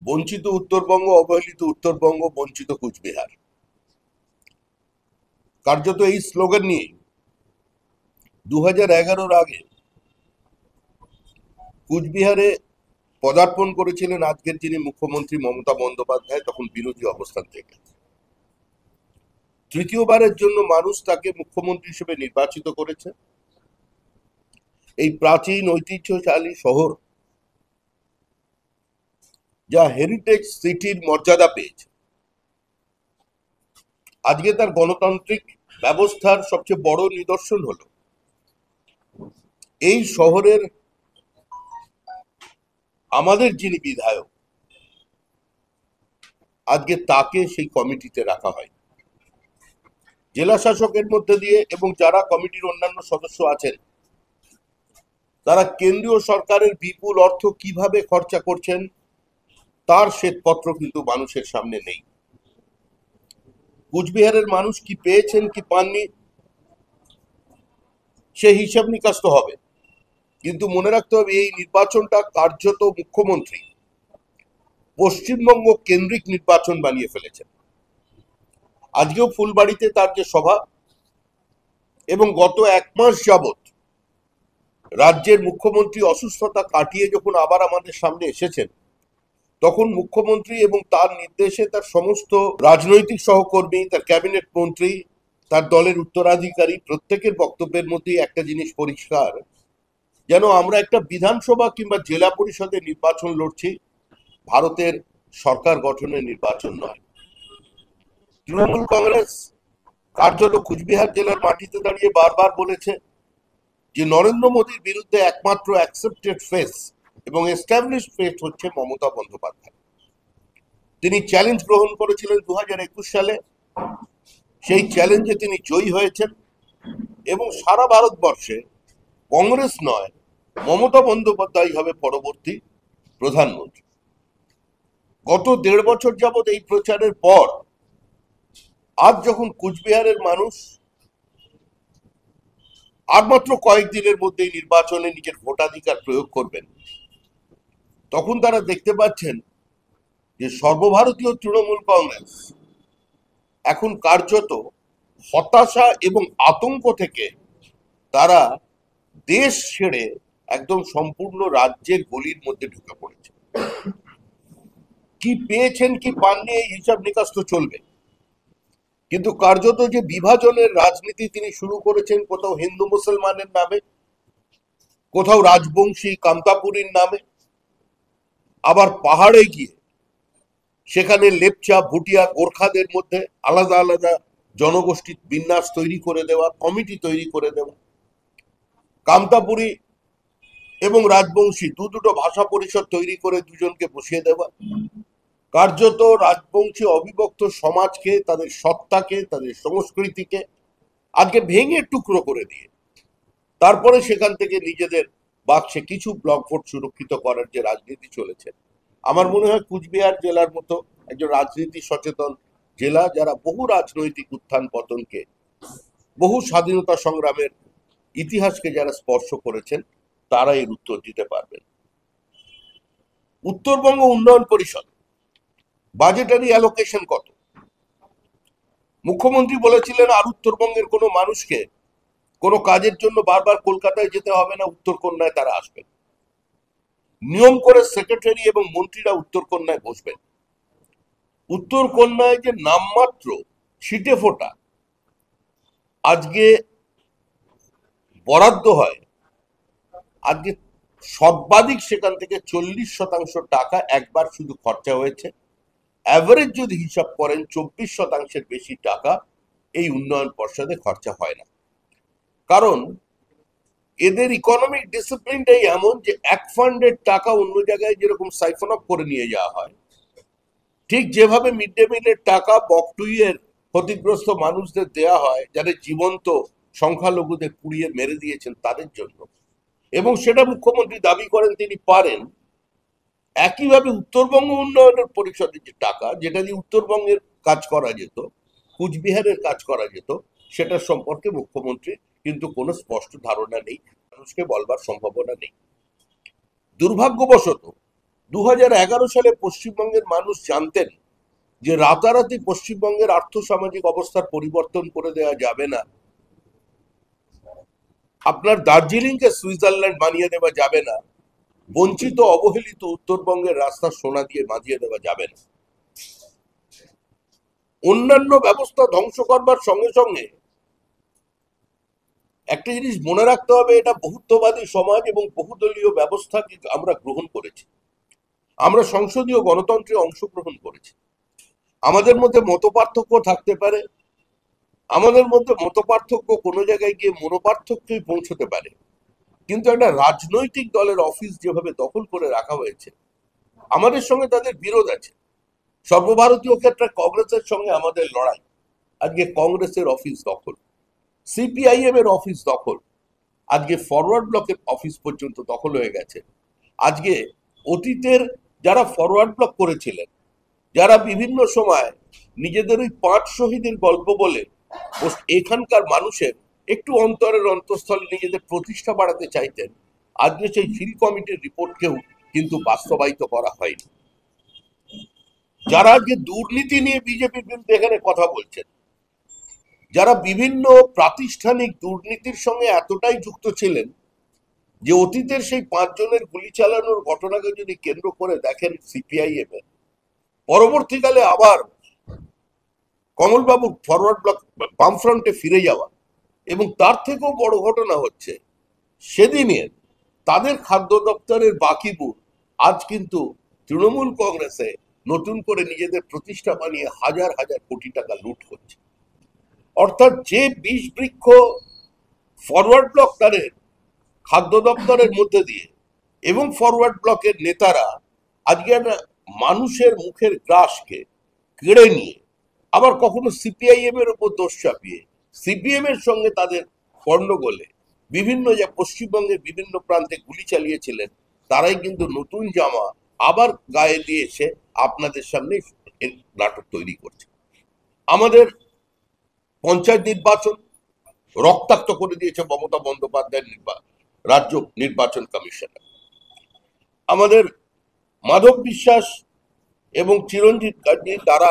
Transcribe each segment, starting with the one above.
বঞ্চিত উত্তরবঙ্গ, অবহেলিত উত্তরবঙ্গ, বঞ্চিত কুচবিহার। কার্যত এই স্লোগান নিয়ে 2011-র আগে কুচবিহারে পদার্পণ করেছিলেন আজকের যিনি মুখ্যমন্ত্রী মমতা বন্দ্যোপাধ্যায়, তখন বিরোধী অবস্থান থেকে। তৃতীয়বারের জন্য মানুষ তাকে মুখ্যমন্ত্রী হিসেবে নির্বাচিত করেছে। এই প্রাচীন ঐতিহ্যশালী শহর, যা হেরিটেজ সিটির মর্যাদা পেয়েছে, আজকে তার গণতান্ত্রিক ব্যবস্থার সবচেয়ে বড় নিদর্শন হলো এই শহরের আমাদের যিনি বিধায়ক, আজকে তাকে সেই কমিটিতে রাখা হয়। জেলা শাসকের মধ্যে দিয়ে এবং যারা কমিটির অন্যান্য সদস্য আছেন, তারা কেন্দ্রীয় সরকারের বিপুল অর্থ কিভাবে খরচা করছেন তার শ্বেতপত্র কিন্তু মানুষের সামনে নেই। কুচবিহারের মানুষ কি পেয়েছেন কি পাননি সে হিসাব নিকাশ তো হবে, কিন্তু মনে রাখতে হবে এই নির্বাচনটা কার্যত মুখ্যমন্ত্রী পশ্চিমবঙ্গ কেন্দ্রিক নির্বাচন বানিয়ে ফেলেছেন। আজকেও ফুলবাড়িতে তার যে সভা, এবং গত 1 মাস যাবৎ রাজ্যের মুখ্যমন্ত্রী অসুস্থতা কাটিয়ে যখন আবার আমাদের সামনে এসেছেন, তখন মুখ্যমন্ত্রী এবং তার নির্দেশে তার সমস্ত রাজনৈতিক সহকর্মী, তার ক্যাবিনেট মন্ত্রী, তার দলের উত্তরাধিকারী প্রত্যেকের বক্তব্যের মধ্যে একটা জিনিস পরিষ্কার, যেন আমরা একটা বিধানসভা কিংবা জেলা পরিষদের নির্বাচন লড়ছি, ভারতের সরকার গঠনের নির্বাচন নয়। তৃণমূল কংগ্রেস কার্যত কুচবিহার জেলার মাটিতে দাঁড়িয়ে বারবার বলেছে যে নরেন্দ্র মোদীর বিরুদ্ধে একমাত্র অ্যাকসেপ্টেড ফেস এবং এস্টাবলিশড ফেস হচ্ছে মমতা বন্দ্যোপাধ্যায়। তিনি চ্যালেঞ্জ গ্রহণ করেছিলেন 2021 সালে, সেই চ্যালেঞ্জে তিনি জয়ী হয়েছেন এবং সারা ভারতবর্ষে কংগ্রেস নয়, মমতা বন্দ্যোপাধ্যায় হবে পরবর্তী প্রধানমন্ত্রী। গত 1.5 বছর যাবৎ এই প্রচারের পর আজ যখন কুচবিহারের মানুষ আর মাত্র কয়েকদিনের মধ্যেই নির্বাচনে নিজের ভোটাধিকার প্রয়োগ করবেন, তখন তারা দেখতে পাচ্ছেন যে সর্বভারতীয় তৃণমূল কংগ্রেস এখন কার্যত হতাশা এবং আতঙ্ক থেকে তারা দেশ ছেড়ে একদম সম্পূর্ণ রাজ্যের গলির মধ্যে ঢুকে পড়েছে। কি পেয়েছেন কি পাননি এই হিসাব নিকাশ তো চলবে, কিন্তু কার্যত যে বিভাজনের রাজনীতি তিনি শুরু করেছেন, কোথাও হিন্দু মুসলমানের নামে, কোথাও রাজবংশী কামতাপুরীর নামে, আবার পাহাড়ে গিয়ে সেখানে লেপচা ভুটিয়া গোর্খাদের মধ্যে আলাদা আলাদা জনগোষ্ঠীর বিন্যাস তৈরি করে দেওয়া, কমিটি তৈরি করে দেওয়া, কামতাপুরী এবং রাজবংশী দুটো ভাষা পরিষদ তৈরি করে দুজনকে বসিয়ে দেওয়া, কার্যত রাজবংশী অবিভক্ত সমাজকে, তাদের সত্তাকে, তাদের সংস্কৃতিকে আজকে ভেঙে টুকরো করে দিয়ে তারপরে সেখান থেকে নিজেদের বাক্সে কিছু ব্লক ভোট সুরক্ষিত করার যে রাজনীতি চলেছে, আমার মনে হয় কুচবিহার জেলার মতো একজন রাজনীতি সচেতন জেলা, যারা বহু রাজনৈতিক উত্থান পতনকে, বহু স্বাধীনতা সংগ্রামের ইতিহাসকে যারা স্পর্শ করেছেন, তারা এর উত্তর দিতে পারবেন। উত্তরবঙ্গ উন্নয়ন পরিষদ বাজেটারি অ্যালোকেশন কত? মুখ্যমন্ত্রী বলেছিলেন আর উত্তরবঙ্গের কোনো মানুষকে কোনো কাজের জন্য বারবার কলকাতায় যেতে হবে না, উত্তরকন্যায় তারা আসবেন। নিয়ম করে সেক্রেটারি এবং মন্ত্রীরা উত্তরকন্যায় বসবেন। উত্তরকন্যায় যে নামমাত্র ছিটে ফোটা আজকে বরাদ্দ হয়, আজকে সর্বাধিক সেখান থেকে 40% টাকা একবার শুধু খরচা হয়েছে। অ্যাভারেজ যদি হিসাব করেন 24% বেশি টাকা এই উন্নয়ন পর্ষদে খরচা হয় না। কারণ এদের ইকোনমিক ডিসিপ্লিনটাই এমন যে এক ফান্ডের টাকা অন্য জায়গায় যেরকম সাইফন অফ করে নিয়ে যাওয়া হয়, ঠিক যেভাবে মিড ডে মিলের টাকা বকটুইয়ের ক্ষতিগ্রস্ত মানুষদের দেয়া হয়, যাদের জীবন্ত সংখ্যালঘুদের পুড়িয়ে মেরে দিয়েছেন তাদের জন্য, এবং সেটা মুখ্যমন্ত্রী দাবি করেন তিনি পারেন, একইভাবে উত্তরবঙ্গ উন্নয়নের পরিষদের যে টাকা, যেটা দিয়ে উত্তরবঙ্গের কাজ করা যেত, কুচবিহারের কাজ করা যেত, সেটার সম্পর্কে মুখ্যমন্ত্রী কিন্তু কোনো স্পষ্ট ধারণা নেই, মানুষকে বলবার সম্ভাবনা নেই। দুর্ভাগ্যবশত 2011 সালে পশ্চিমবঙ্গের মানুষ জানতেন যে রাতারাতি পশ্চিমবঙ্গের আর্থসামাজিক অবস্থার পরিবর্তন করে দেওয়া যাবে না, আপনার দার্জিলিংকে সুইজারল্যান্ড বানিয়ে দেওয়া যাবে না, বঞ্চিত অবহেলিত উত্তরবঙ্গের রাস্তা সোনা দিয়ে বাঁধিয়ে দেওয়া যাবে না। অন্যান্য ব্যবস্থা ধ্বংস করবার সঙ্গে সঙ্গে একটা জিনিস মনে রাখতে হবে, এটা বহুত্ববাদী সমাজ এবং বহুদলীয় ব্যবস্থাকে আমরা গ্রহণ করেছি, আমরা সংসদীয় গণতন্ত্রে অংশগ্রহণ করেছি। আমাদের মধ্যে মতপার্থক্য থাকতে পারে, আমাদের মধ্যে মতপার্থক্য কোনো জায়গায় গিয়ে মনোপার্থক্যে পৌঁছতে পারে, কিন্তু একটা রাজনৈতিক দলের অফিস যেভাবে দখল করে রাখা হয়েছে, আমাদের সঙ্গে তাদের বিরোধ আছে। সর্বভারতীয় ক্ষেত্রে কংগ্রেসের সঙ্গে আমাদের লড়াই। আজকে কংগ্রেসের অফিস দখল, সিপিআইএম এর অফিস দখল, আজকে ফরওয়ার্ড ব্লকের অফিস পর্যন্ত দখল হয়ে গেছে। আজকে অতীতের যারা ফরওয়ার্ড ব্লক করেছিলেন, যারা বিভিন্ন সময় নিজেদের ওই 5 শহীদের গল্প বলে এখানকার মানুষের একটু অন্তরের অন্তঃস্থলে নিজেদের প্রতিষ্ঠা বাড়াতে চাইতেন, আজকে সেই হিল কমিটির রিপোর্টকেও কিন্তু বাস্তবায়িত করা হয়নি। যারা আজকে দুর্নীতি নিয়ে বিজেপির বিরুদ্ধে এখানে কথা বলছেন, যারা বিভিন্ন প্রাতিষ্ঠানিক দুর্নীতির সঙ্গে এতটাই যুক্ত ছিলেন যে অতীতের সেই 5 জনের গুলি চালানোর ঘটনাকে যদি কেন্দ্র করে দেখেন সিপিআইএম এর, পরবর্তীকালে আবার কমলবাবুর ফরওয়ার্ড ব্লক বামফ্রন্টে ফিরে যাওয়া, এবং তার থেকেও বড় ঘটনা হচ্ছে সেদিনের তাদের খাদ্য দপ্তরের বাকিবুর আজ কিন্তু তৃণমূল কংগ্রেসে নতুন করে নিজেদের প্রতিষ্ঠা বানিয়ে হাজার হাজার কোটি টাকা লুট করছে। অর্থাৎ যে বিষ বৃক্ষ ফরওয়ার্ড ব্লক তাদের খাদ্য দপ্তরের মধ্যে দিয়ে এবং ফরওয়ার্ড ব্লকের নেতারা আজকে একটা মানুষের মুখের গ্রাসকে কেড়ে নিয়ে আবার কখনো সিপিআইএম এর উপর দোষ চাপিয়ে সিপিএম এর সঙ্গে তাদের গন্ডগোলে বিভিন্ন যে পশ্চিমবঙ্গের বিভিন্ন প্রান্তে গুলি চালিয়েছিলেন, তারাই কিন্তু নতুন জামা আবার গায়ে দিয়ে এসে আপনাদের সামনে নাটক তৈরি করছে। আমাদের পঞ্চায়েত নির্বাচন রক্তাক্ত করে দিয়েছে মমতা বন্দ্যোপাধ্যায়ের রাজ্য নির্বাচন কমিশনার। আমাদের মাধব বিশ্বাস এবং চিরঞ্জিত গান্ধী তারা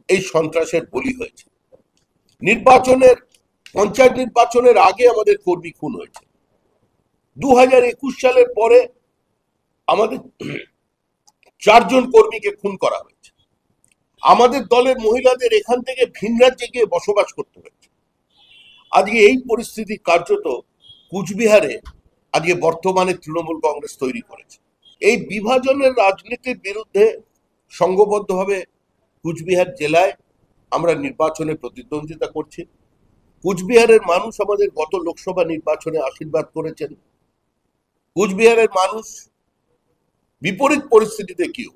এই সন্ত্রাসের বলি হয়েছে। পঞ্চায়েত নির্বাচনের আগে আমাদের কর্মী খুন হয়েছে। 2021 সালের পরে আমাদের 4 জন কর্মীকে খুন করা হয়েছে। আমাদের দলের মহিলাদের এখান থেকে ভিন রাজ্যে গিয়ে বসবাস করতে হয়েছে। আজকে এই পরিস্থিতি কার্যত কুচবিহারে আজকে বর্তমানে তৃণমূল কংগ্রেস তৈরি করেছে। এই বিভাজনের রাজনীতির বিরুদ্ধে সংঘবদ্ধভাবে কুচবিহার জেলায় আমরা নির্বাচনে প্রতিদ্বন্দ্বিতা করছি। কুচবিহারের মানুষ আমাদের গত লোকসভা নির্বাচনে আশীর্বাদ করেছেন। কুচবিহারের মানুষ বিপরীত পরিস্থিতিতে কেউ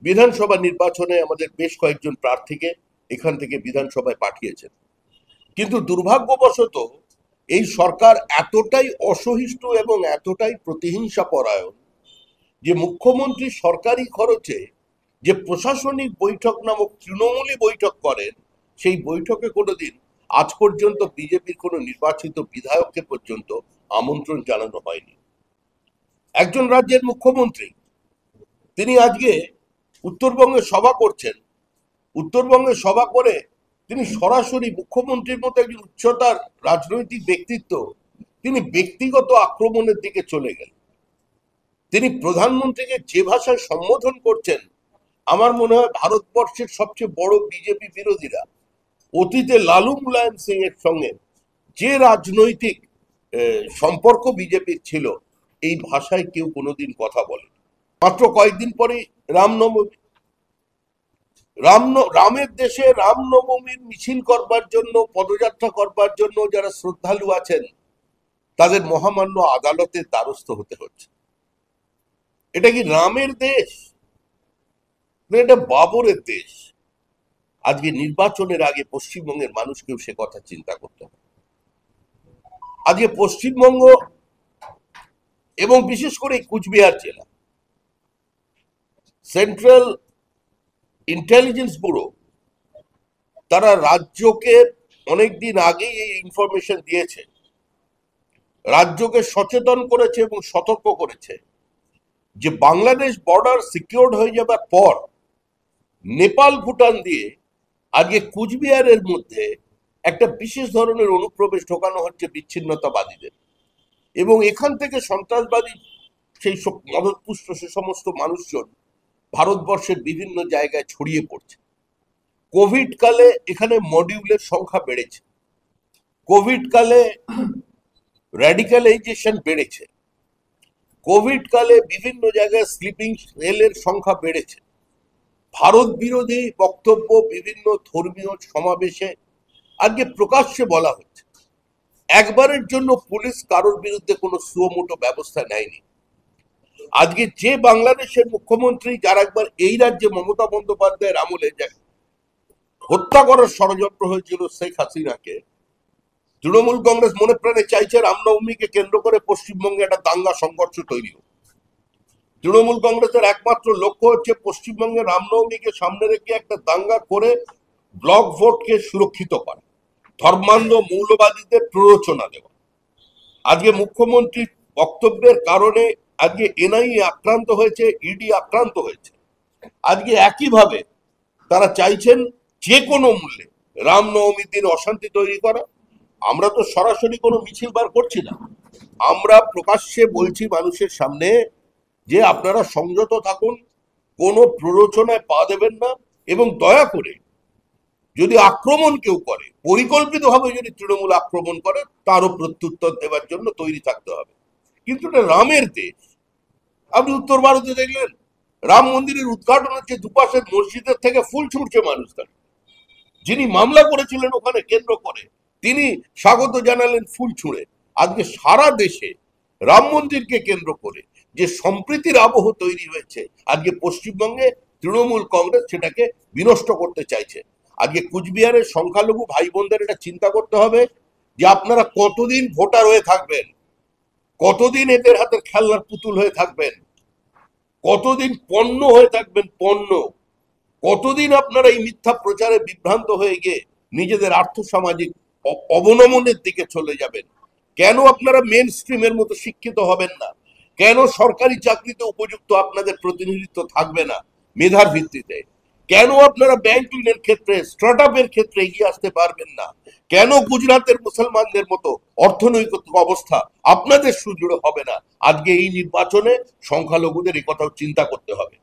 বিধানসভা নির্বাচনে আমাদের বেশ কয়েকজন প্রার্থীকে এখান থেকে বিধানসভায় পাঠিয়েছেন, কিন্তু দুর্ভাগ্যবশত এই সরকার এতটাই অসহিষ্ণু এবং এতটাই প্রতিহিংসা পরায়ণ যে মুখ্যমন্ত্রী সরকারি খরচে যে প্রশাসনিক বৈঠক নামক তৃণমূলী বৈঠক করেন, সেই বৈঠকে কোনোদিন আজ পর্যন্ত বিজেপির কোনো নির্বাচিত বিধায়ককে পর্যন্ত আমন্ত্রণ জানানো হয়নি। একজন রাজ্যের মুখ্যমন্ত্রী তিনি আজকে উত্তরবঙ্গে সভা করছেন, উত্তরবঙ্গে সভা করে তিনি সরাসরি মুখ্যমন্ত্রীর মতো একজন উচ্চতার রাজনৈতিক ব্যক্তিত্ব তিনি ব্যক্তিগত আক্রমণের দিকে চলে গেলেন। তিনি প্রধানমন্ত্রীকে যে ভাষায় সম্বোধন করছেন, আমার মনে হয় ভারতবর্ষের সবচেয়ে বড় বিজেপি বিরোধীরা অতীতে লালু মুলায়ম সিং এর সঙ্গে যে রাজনৈতিক সম্পর্ক বিজেপির ছিল, এই ভাষায় কেউ কোনোদিন কথা বলে। মাত্র কয়েকদিন পরে রামনবমী, রামের দেশে রামনবমীর মিছিল করবার জন্য, পদযাত্রা করবার জন্য যারা শ্রদ্ধালু আছেন তাদের মহামান্য আদালতের দ্বারস্থ হতে হচ্ছে। এটা কি রামের দেশ? এটা বাবরের দেশ। আজকে নির্বাচনের আগে পশ্চিমবঙ্গের মানুষকেও সে কথা চিন্তা করতে হবে। আজকে পশ্চিমবঙ্গ এবং বিশেষ করে কুচবিহার জেলা, সেন্ট্রাল ইন্টেলিজেন্স ব্যুরো তারা রাজ্যকে অনেকদিন আগেই এই ইনফরমেশন দিয়েছে, রাজ্যকে সচেতন করেছে এবং সতর্ক করেছে যে বাংলাদেশ বর্ডার সিকিউরড হয়ে যাবার পর নেপাল ভুটান দিয়ে আজকে কুচবিহারের মধ্যে একটা বিশেষ ধরনের অনুপ্রবেশ ঢোকানো হচ্ছে বিচ্ছিন্নতাবাদীদের, এবং এখান থেকে সন্ত্রাসবাদী সেই সব মদতপুষ্ট সে সমস্ত মানুষজন ভারতবর্ষের বিভিন্ন জায়গায় ছড়িয়ে পড়ছে। কোভিড কালে এখানে মডিউলের সংখ্যা বেড়েছে, কোভিড কালে র্যাডিক্যালাইজেশন বেড়েছে, কোভিড কালে বিভিন্ন জায়গায় স্লিপিং সেলের সংখ্যা বেড়েছে, ভারত বিরোধী বক্তব্য বিভিন্ন ধর্মীয় সমাবেশে আজকে প্রকাশ্যে বলা হচ্ছে। একবারের জন্য পুলিশ কারোর বিরুদ্ধে কোনো সুমোটো ব্যবস্থা নেয়নি। আজকে যে বাংলাদেশের মুখ্যমন্ত্রী, যার একবার এই রাজ্যে মমতা বন্দ্যোপাধ্যায়ের আমলে হত্যা করার ষড়যন্ত্র হয়েছিল শেখ হাসিনাকে, তৃণমূল কংগ্রেস মনে প্রাণে চাইছে রামনবমীকে কেন্দ্র করে পশ্চিমবঙ্গে একটা দাঙ্গা সংঘর্ষ তৈরি হোক। তৃণমূল কংগ্রেসের একমাত্র লক্ষ্য হচ্ছে পশ্চিমবঙ্গে রামনবমীকে সামনে রেখে একটা দাঙ্গা করে ব্লক ভোটকে সুরক্ষিত করা, ধর্মান্ধ মৌলবাদীদের প্ররোচনা দেওয়া। আজকে মুখ্যমন্ত্রীর বক্তব্যের কারণে আজকে এনআইএ আক্রান্ত হয়েছে, ইডি আক্রান্ত হয়েছে। আজকে একইভাবে তারা চাইছেন যে কোনো মূল্যে রামনবমীর দিন অশান্তি তৈরি করা। আমরা তো সরাসরি কোনো মিছিল বার করছি না, আমরা প্রকাশ্যে বলছি মানুষের সামনে যে আপনারা সংযত থাকুন, কোনো প্ররোচনায় পা দেবেন না, এবং দয়া করে যদি আক্রমণ কেউ করে, পরিকল্পিতভাবে যদি তৃণমূল আক্রমণ করে, তারও প্রত্যুত্তর দেওয়ার জন্য তৈরি থাকতে হবে। কিন্তু এটা রামের দেশ। আপনি উত্তর ভারতে দেখলেন রাম মন্দিরের উদ্ঘাটন হচ্ছে, দুপাশের মসজিদের থেকে ফুল ছুটছে মানুষ। যিনি মামলা করেছিলেন ওখানে কেন্দ্র করে, তিনি স্বাগত জানালেন ফুল ছুঁড়ে। আজকে সারা দেশে রাম মন্দিরকে কেন্দ্র করে যে সম্প্রীতির আবহ তৈরি হয়েছে, আজকে পশ্চিমবঙ্গে তৃণমূল কংগ্রেস সেটাকে বিনষ্ট করতে চাইছে। আজকে কুচবিহারের সংখ্যালঘু ভাই বোনদের এটা চিন্তা করতে হবে যে আপনারা কতদিন ভোটার হয়ে থাকবেন, কতদিন এদের হাতের খেলনার পুতুল হয়ে থাকবেন, কতদিন পণ্য হয়ে থাকবেন, পণ্য। কতদিন আপনারা এই মিথ্যা প্রচারে বিভ্রান্ত হয়ে গিয়ে নিজেদের আর্থসামাজিক অবনমনের দিকে চলে যাবেন? কেন আপনারা মেন স্ট্রিমের মতো শিক্ষিত হবেন না? কেন সরকারি চাকরিতে উপযুক্ত আপনাদের প্রতিনিধিত্ব থাকবে না মেধার ভিত্তিতে? কেন আপনারা ব্যাংক ঋণের ক্ষেত্রে, স্টার্টআপের ক্ষেত্রে এগিয়ে আসতে পারবেন না? কেন গুজরাটের মুসলমানদের মতো অর্থনৈতিক অবস্থা আপনাদের সুদৃঢ় হবে না? আজকে এই নির্বাচনে সংখ্যালঘুদের এই কথাও চিন্তা করতে হবে।